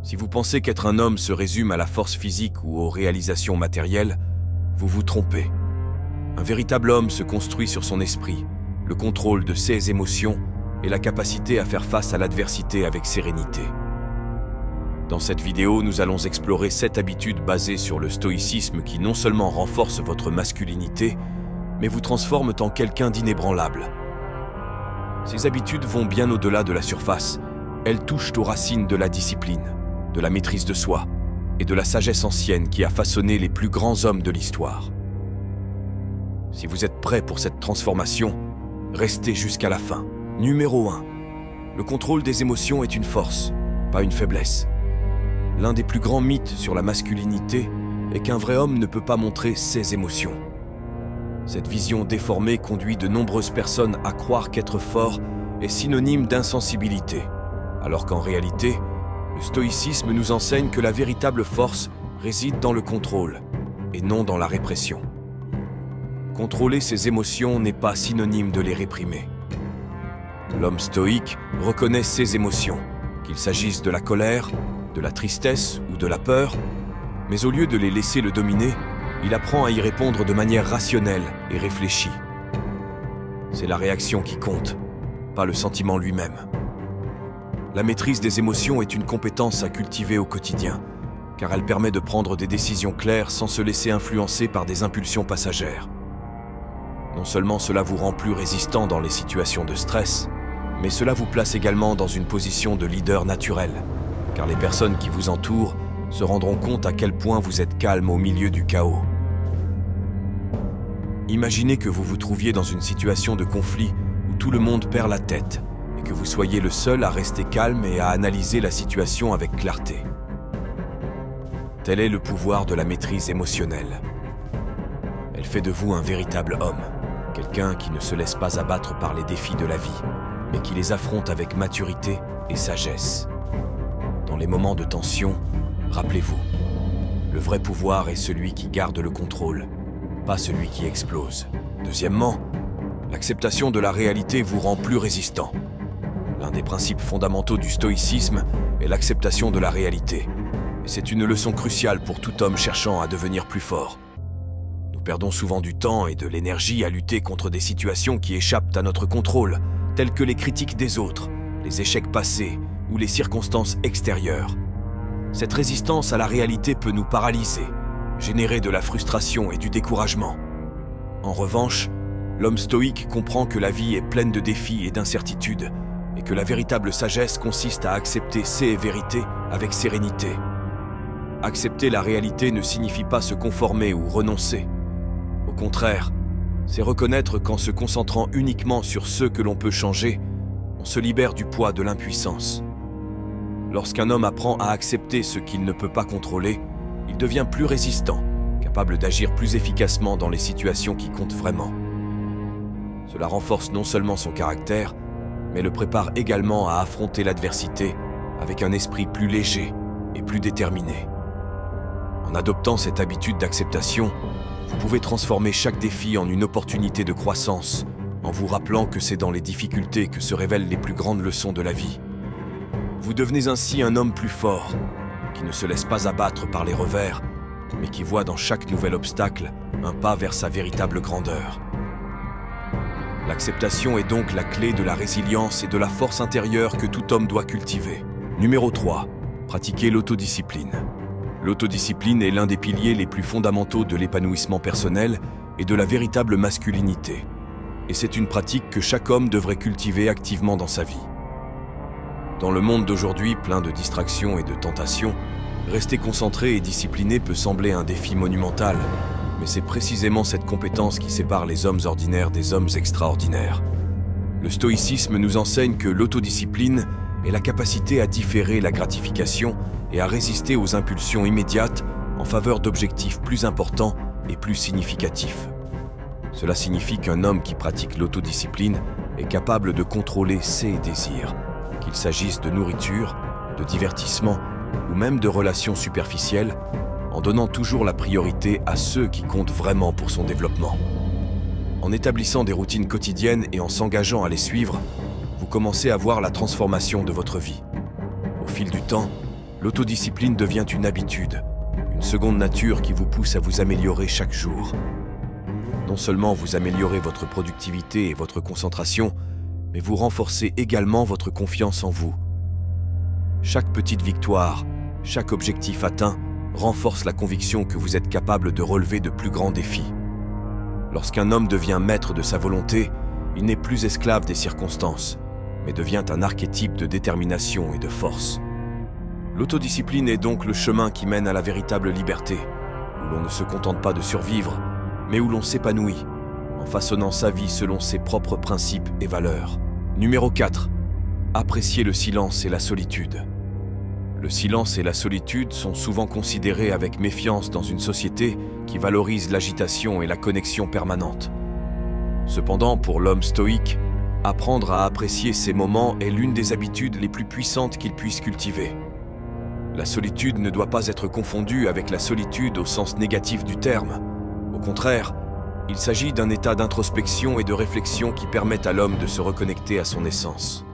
Si vous pensez qu'être un homme se résume à la force physique ou aux réalisations matérielles, vous vous trompez. Un véritable homme se construit sur son esprit, le contrôle de ses émotions et la capacité à faire face à l'adversité avec sérénité. Dans cette vidéo, nous allons explorer 7 habitudes basées sur le stoïcisme qui non seulement renforcent votre masculinité, mais vous transforment en quelqu'un d'inébranlable. Ces habitudes vont bien au-delà de la surface. Elles touchent aux racines de la discipline, de la maîtrise de soi et de la sagesse ancienne qui a façonné les plus grands hommes de l'histoire. Si vous êtes prêt pour cette transformation, restez jusqu'à la fin. Numéro 1. Le contrôle des émotions est une force, pas une faiblesse. L'un des plus grands mythes sur la masculinité est qu'un vrai homme ne peut pas montrer ses émotions. Cette vision déformée conduit de nombreuses personnes à croire qu'être fort est synonyme d'insensibilité, alors qu'en réalité, le stoïcisme nous enseigne que la véritable force réside dans le contrôle et non dans la répression. Contrôler ses émotions n'est pas synonyme de les réprimer. L'homme stoïque reconnaît ses émotions, qu'il s'agisse de la colère, de la tristesse ou de la peur, mais au lieu de les laisser le dominer, il apprend à y répondre de manière rationnelle et réfléchie. C'est la réaction qui compte, pas le sentiment lui-même. La maîtrise des émotions est une compétence à cultiver au quotidien, car elle permet de prendre des décisions claires sans se laisser influencer par des impulsions passagères. Non seulement cela vous rend plus résistant dans les situations de stress, mais cela vous place également dans une position de leader naturel, car les personnes qui vous entourent se rendront compte à quel point vous êtes calme au milieu du chaos. Imaginez que vous vous trouviez dans une situation de conflit où tout le monde perd la tête et que vous soyez le seul à rester calme et à analyser la situation avec clarté. Tel est le pouvoir de la maîtrise émotionnelle. Elle fait de vous un véritable homme, quelqu'un qui ne se laisse pas abattre par les défis de la vie, mais qui les affronte avec maturité et sagesse. Dans les moments de tension, rappelez-vous, le vrai pouvoir est celui qui garde le contrôle, pas celui qui explose. Deuxièmement, l'acceptation de la réalité vous rend plus résistant. L'un des principes fondamentaux du stoïcisme est l'acceptation de la réalité. Et c'est une leçon cruciale pour tout homme cherchant à devenir plus fort. Nous perdons souvent du temps et de l'énergie à lutter contre des situations qui échappent à notre contrôle, telles que les critiques des autres, les échecs passés ou les circonstances extérieures. Cette résistance à la réalité peut nous paralyser, générer de la frustration et du découragement. En revanche, l'homme stoïque comprend que la vie est pleine de défis et d'incertitudes, et que la véritable sagesse consiste à accepter ces vérités avec sérénité. Accepter la réalité ne signifie pas se conformer ou renoncer. Au contraire, c'est reconnaître qu'en se concentrant uniquement sur ce que l'on peut changer, on se libère du poids de l'impuissance. Lorsqu'un homme apprend à accepter ce qu'il ne peut pas contrôler, il devient plus résistant, capable d'agir plus efficacement dans les situations qui comptent vraiment. Cela renforce non seulement son caractère, mais le prépare également à affronter l'adversité avec un esprit plus léger et plus déterminé. En adoptant cette habitude d'acceptation, vous pouvez transformer chaque défi en une opportunité de croissance, en vous rappelant que c'est dans les difficultés que se révèlent les plus grandes leçons de la vie. Vous devenez ainsi un homme plus fort, qui ne se laisse pas abattre par les revers, mais qui voit dans chaque nouvel obstacle un pas vers sa véritable grandeur. L'acceptation est donc la clé de la résilience et de la force intérieure que tout homme doit cultiver. Numéro 3. Pratiquer l'autodiscipline. L'autodiscipline est l'un des piliers les plus fondamentaux de l'épanouissement personnel et de la véritable masculinité. Et c'est une pratique que chaque homme devrait cultiver activement dans sa vie. Dans le monde d'aujourd'hui, plein de distractions et de tentations, rester concentré et discipliné peut sembler un défi monumental, mais c'est précisément cette compétence qui sépare les hommes ordinaires des hommes extraordinaires. Le stoïcisme nous enseigne que l'autodiscipline est la capacité à différer la gratification et à résister aux impulsions immédiates en faveur d'objectifs plus importants et plus significatifs. Cela signifie qu'un homme qui pratique l'autodiscipline est capable de contrôler ses désirs, qu'il s'agisse de nourriture, de divertissement ou même de relations superficielles, en donnant toujours la priorité à ceux qui comptent vraiment pour son développement. En établissant des routines quotidiennes et en s'engageant à les suivre, vous commencez à voir la transformation de votre vie. Au fil du temps, L'autodiscipline devient une habitude, une seconde nature qui vous pousse à vous améliorer chaque jour. Non seulement vous améliorez votre productivité et votre concentration, mais vous renforcez également votre confiance en vous. Chaque petite victoire, chaque objectif atteint, renforce la conviction que vous êtes capable de relever de plus grands défis. Lorsqu'un homme devient maître de sa volonté, il n'est plus esclave des circonstances, mais devient un archétype de détermination et de force. L'autodiscipline est donc le chemin qui mène à la véritable liberté, où l'on ne se contente pas de survivre, mais où l'on s'épanouit, en façonnant sa vie selon ses propres principes et valeurs. Numéro 4. Apprécier le silence et la solitude. Le silence et la solitude sont souvent considérés avec méfiance dans une société qui valorise l'agitation et la connexion permanente. Cependant, pour l'homme stoïque, apprendre à apprécier ces moments est l'une des habitudes les plus puissantes qu'il puisse cultiver. La solitude ne doit pas être confondue avec la solitude au sens négatif du terme. Au contraire, il s'agit d'un état d'introspection et de réflexion qui permet à l'homme de se reconnecter à son essence.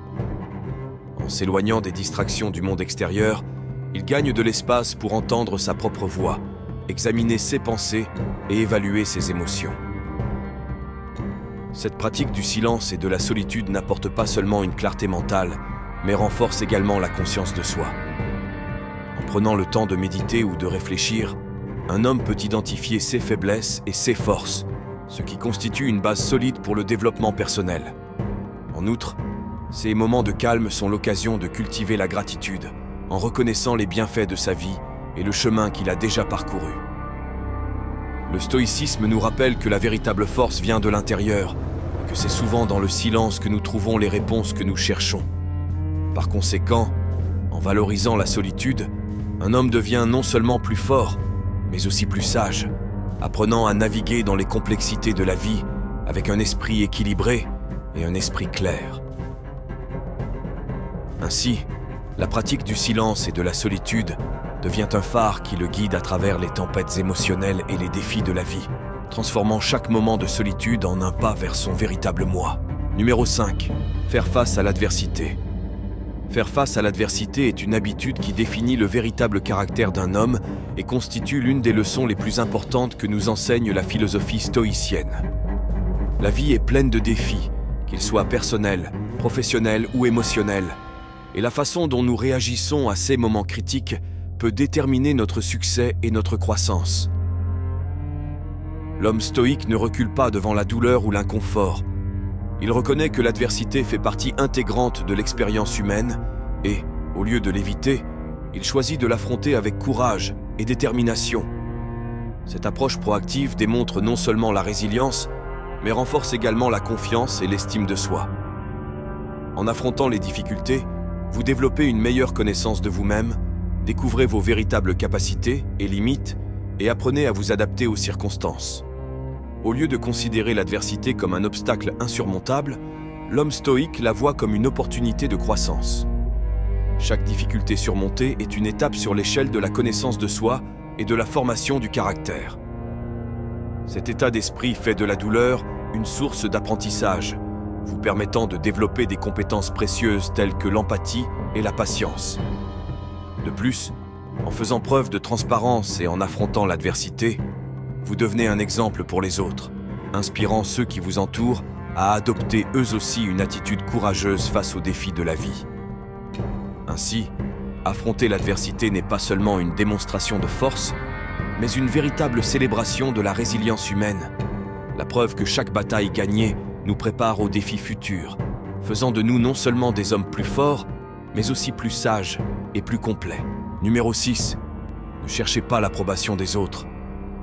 En s'éloignant des distractions du monde extérieur, il gagne de l'espace pour entendre sa propre voix, examiner ses pensées et évaluer ses émotions. Cette pratique du silence et de la solitude n'apporte pas seulement une clarté mentale, mais renforce également la conscience de soi. En prenant le temps de méditer ou de réfléchir, un homme peut identifier ses faiblesses et ses forces, ce qui constitue une base solide pour le développement personnel. En outre, ces moments de calme sont l'occasion de cultiver la gratitude, en reconnaissant les bienfaits de sa vie et le chemin qu'il a déjà parcouru. Le stoïcisme nous rappelle que la véritable force vient de l'intérieur, et que c'est souvent dans le silence que nous trouvons les réponses que nous cherchons. Par conséquent, en valorisant la solitude, un homme devient non seulement plus fort, mais aussi plus sage, apprenant à naviguer dans les complexités de la vie avec un esprit équilibré et un esprit clair. Ainsi, la pratique du silence et de la solitude devient un phare qui le guide à travers les tempêtes émotionnelles et les défis de la vie, transformant chaque moment de solitude en un pas vers son véritable moi. Numéro 5. Faire face à l'adversité. Faire face à l'adversité est une habitude qui définit le véritable caractère d'un homme et constitue l'une des leçons les plus importantes que nous enseigne la philosophie stoïcienne. La vie est pleine de défis, qu'ils soient personnels, professionnels ou émotionnels, et la façon dont nous réagissons à ces moments critiques peut déterminer notre succès et notre croissance. L'homme stoïque ne recule pas devant la douleur ou l'inconfort. Il reconnaît que l'adversité fait partie intégrante de l'expérience humaine et, au lieu de l'éviter, il choisit de l'affronter avec courage et détermination. Cette approche proactive démontre non seulement la résilience, mais renforce également la confiance et l'estime de soi. En affrontant les difficultés, vous développez une meilleure connaissance de vous-même, découvrez vos véritables capacités et limites et apprenez à vous adapter aux circonstances. Au lieu de considérer l'adversité comme un obstacle insurmontable, l'homme stoïque la voit comme une opportunité de croissance. Chaque difficulté surmontée est une étape sur l'échelle de la connaissance de soi et de la formation du caractère. Cet état d'esprit fait de la douleur une source d'apprentissage, vous permettant de développer des compétences précieuses telles que l'empathie et la patience. De plus, en faisant preuve de transparence et en affrontant l'adversité, vous devenez un exemple pour les autres, inspirant ceux qui vous entourent à adopter eux aussi une attitude courageuse face aux défis de la vie. Ainsi, affronter l'adversité n'est pas seulement une démonstration de force, mais une véritable célébration de la résilience humaine, la preuve que chaque bataille gagnée nous prépare aux défis futurs, faisant de nous non seulement des hommes plus forts, mais aussi plus sages et plus complets. Numéro 6. Ne cherchez pas l'approbation des autres.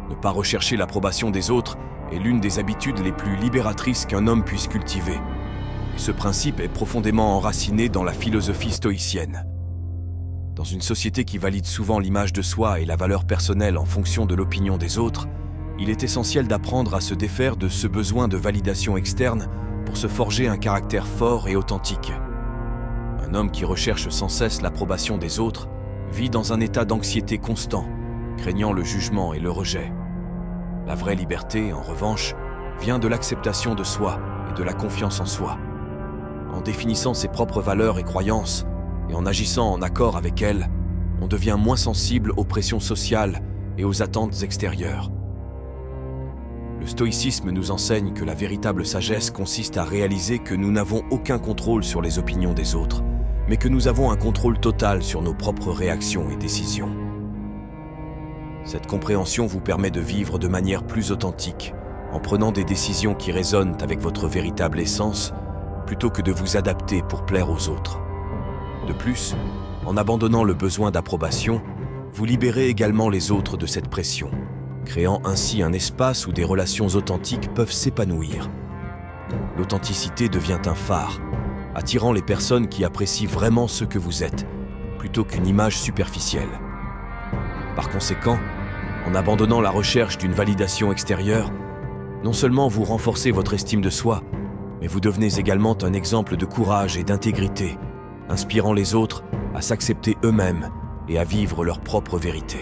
Ne pas rechercher l'approbation des autres est l'une des habitudes les plus libératrices qu'un homme puisse cultiver. Et ce principe est profondément enraciné dans la philosophie stoïcienne. Dans une société qui valide souvent l'image de soi et la valeur personnelle en fonction de l'opinion des autres, il est essentiel d'apprendre à se défaire de ce besoin de validation externe pour se forger un caractère fort et authentique. Un homme qui recherche sans cesse l'approbation des autres vit dans un état d'anxiété constant, craignant le jugement et le rejet. La vraie liberté, en revanche, vient de l'acceptation de soi et de la confiance en soi. En définissant ses propres valeurs et croyances, et en agissant en accord avec elles, on devient moins sensible aux pressions sociales et aux attentes extérieures. Le stoïcisme nous enseigne que la véritable sagesse consiste à réaliser que nous n'avons aucun contrôle sur les opinions des autres, mais que nous avons un contrôle total sur nos propres réactions et décisions. Cette compréhension vous permet de vivre de manière plus authentique, en prenant des décisions qui résonnent avec votre véritable essence, plutôt que de vous adapter pour plaire aux autres. De plus, en abandonnant le besoin d'approbation, vous libérez également les autres de cette pression, créant ainsi un espace où des relations authentiques peuvent s'épanouir. L'authenticité devient un phare, attirant les personnes qui apprécient vraiment ce que vous êtes, plutôt qu'une image superficielle. Par conséquent, en abandonnant la recherche d'une validation extérieure, non seulement vous renforcez votre estime de soi, mais vous devenez également un exemple de courage et d'intégrité, inspirant les autres à s'accepter eux-mêmes et à vivre leur propre vérité.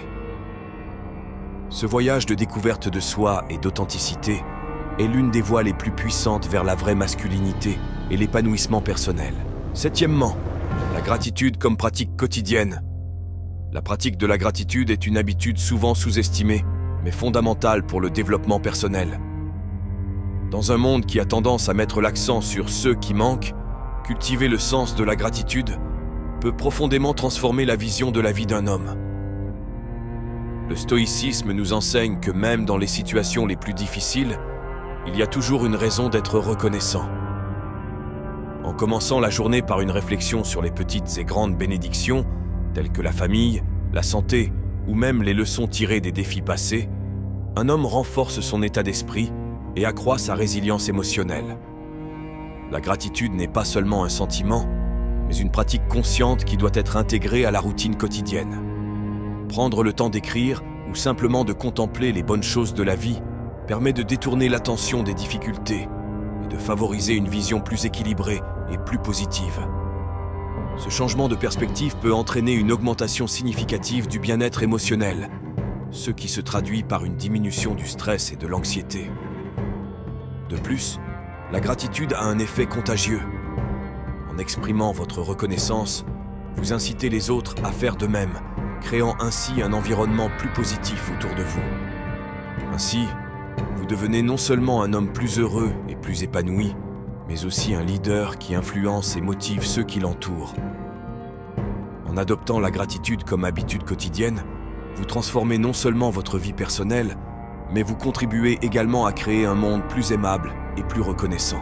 Ce voyage de découverte de soi et d'authenticité est l'une des voies les plus puissantes vers la vraie masculinité et l'épanouissement personnel. Septièmement, la gratitude comme pratique quotidienne. La pratique de la gratitude est une habitude souvent sous-estimée, mais fondamentale pour le développement personnel. Dans un monde qui a tendance à mettre l'accent sur ceux qui manquent, cultiver le sens de la gratitude peut profondément transformer la vision de la vie d'un homme. Le stoïcisme nous enseigne que même dans les situations les plus difficiles, il y a toujours une raison d'être reconnaissant. En commençant la journée par une réflexion sur les petites et grandes bénédictions, telles que la famille, la santé ou même les leçons tirées des défis passés, un homme renforce son état d'esprit et accroît sa résilience émotionnelle. La gratitude n'est pas seulement un sentiment, mais une pratique consciente qui doit être intégrée à la routine quotidienne. Prendre le temps d'écrire ou simplement de contempler les bonnes choses de la vie permet de détourner l'attention des difficultés et de favoriser une vision plus équilibrée et plus positive. Ce changement de perspective peut entraîner une augmentation significative du bien-être émotionnel, ce qui se traduit par une diminution du stress et de l'anxiété. De plus, la gratitude a un effet contagieux. En exprimant votre reconnaissance, vous incitez les autres à faire de même, créant ainsi un environnement plus positif autour de vous. Ainsi, vous devenez non seulement un homme plus heureux et plus épanoui, mais aussi un leader qui influence et motive ceux qui l'entourent. En adoptant la gratitude comme habitude quotidienne, vous transformez non seulement votre vie personnelle, mais vous contribuez également à créer un monde plus aimable et plus reconnaissant.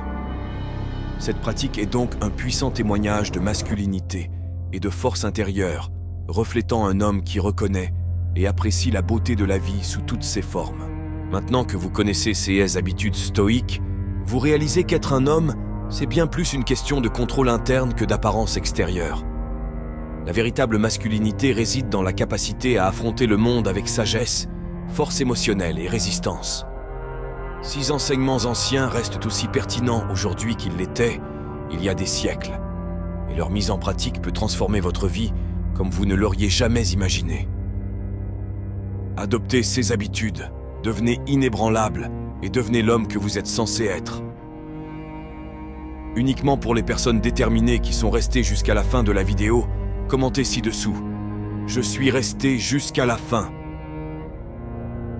Cette pratique est donc un puissant témoignage de masculinité et de force intérieure, reflétant un homme qui reconnaît et apprécie la beauté de la vie sous toutes ses formes. Maintenant que vous connaissez ces habitudes stoïques, vous réalisez qu'être un homme, c'est bien plus une question de contrôle interne que d'apparence extérieure. La véritable masculinité réside dans la capacité à affronter le monde avec sagesse, force émotionnelle et résistance. 6 enseignements anciens restent aussi pertinents aujourd'hui qu'ils l'étaient il y a des siècles, et leur mise en pratique peut transformer votre vie comme vous ne l'auriez jamais imaginé. Adoptez ces habitudes, devenez inébranlable et devenez l'homme que vous êtes censé être. Uniquement pour les personnes déterminées qui sont restées jusqu'à la fin de la vidéo, commentez ci-dessous. Je suis resté jusqu'à la fin.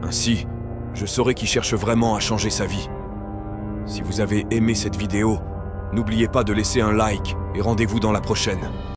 Ainsi, je saurai qui cherche vraiment à changer sa vie. Si vous avez aimé cette vidéo, n'oubliez pas de laisser un like et rendez-vous dans la prochaine.